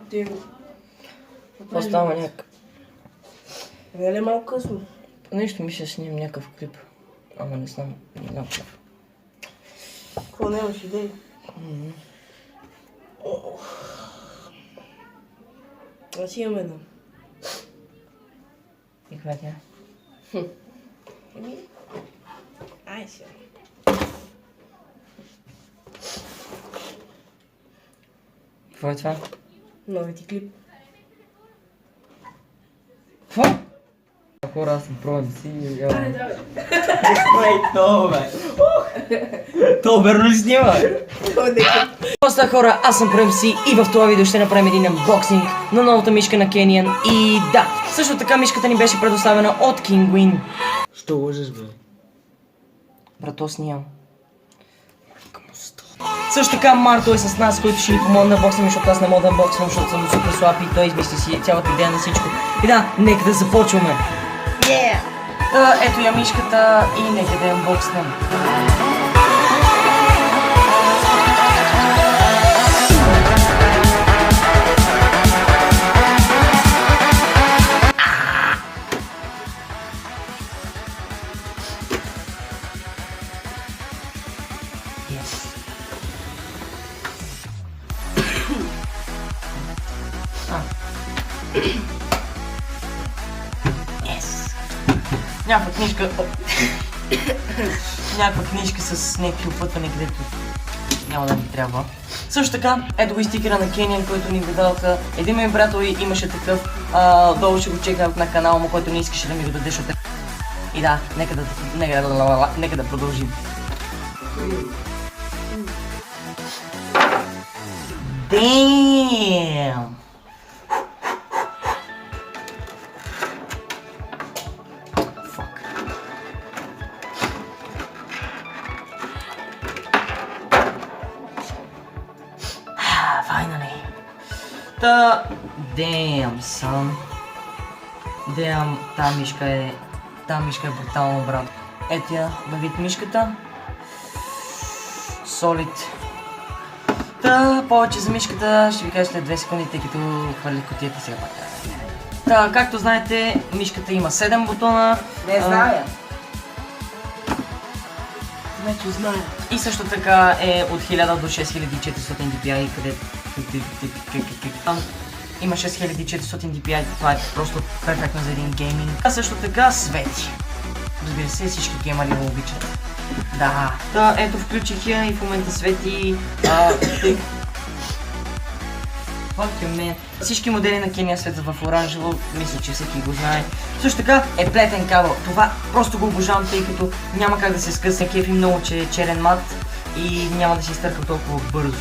Ти го. Какво става някак? Не е малко късно? Нещо ми ще снимам някакъв клип. Ама не знам какъв. Какво нямаш идеи? Аз имам една. И каква тя? Ай сега. Какво е това? Нови ти клип. Какво? Хора, аз съм пробвам си и... Ай, давай. То, бе! То верно ли снима? Просто хора, аз съм Прем Си и в това видео ще направим един анбоксинг на новата мишка на Canyon. И да, също така мишката ни беше предоставена от Kinguin. Що лъжеш, бе? Брато, снимам. Също така Марто е с нас, който ще ни помогне да боксим, защото аз не мога да боксвам, защото съм супер слаб и той измисли си цялата идея на всичко. И да, нека да започваме! Ето я мишката и нека да я анбокснем. Някаква книжка... Някаква книжка с някакви опътване, където няма да ни трябва. Също така, ето го и стикера на Canyon, който ни го дадоха. Един ми приятел имаше такъв. Долу ще го чекна на канала му, който не искаше да ми го даде, защото... И да, нека да продължим. Damn! Damn, son. Damn, тази мишка е брутална, брат. Ето я, да вид мишката. Solid. Повече за мишката ще ви кажа след 2 секунди, тъй като хвърлих кутията сега пак. Както знаете, мишката има 7 бутона. Не зная. Вече зная. И също така е от 1000 до 6400 DPI, където има 6400 DPI, това е просто перфектно за един гейминг. А също така свети. Разбира се, всички геймери го обичат. Да. Ето включих я и в момента свети. Всички модели на Canyon светят в оранжево, мисля, че всеки го знае. Също така е плетен кабел. Това просто го обожавам, тъй като няма как да се скъсне. Кефи много, че е черен мат и няма да се изтърка толкова бързо.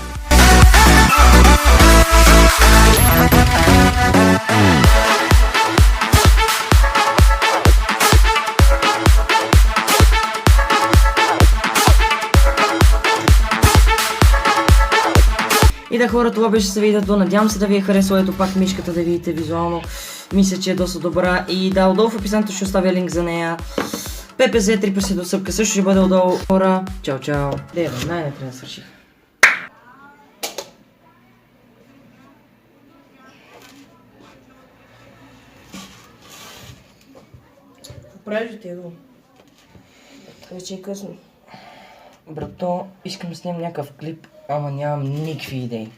И да, хора, това беше за видеото. Надявам се да ви е харесало. Ето пак мишката да видите визуално. Мисля, че е доста добра. И да, отдолу в описанието ще оставя линк за нея. PPZ 3% досъпка също ще бъде отдолу. Хора, чао, чао. Най-накрая свърших. Правиш ти го. Вече е късно. Брато, искам да снимам някакъв клип, ама нямам никакви идеи.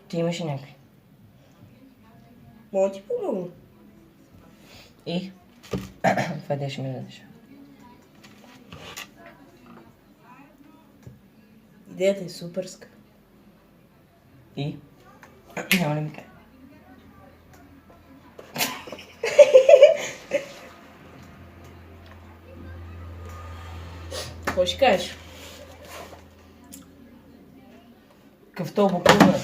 Ти имаш ли някакви? Мога ти помогна. И? Това идея ще ми дадеш. Идеята е суперска. И? Няма ли ми кажа? Какво ще кажеш? Какъв то буквално е?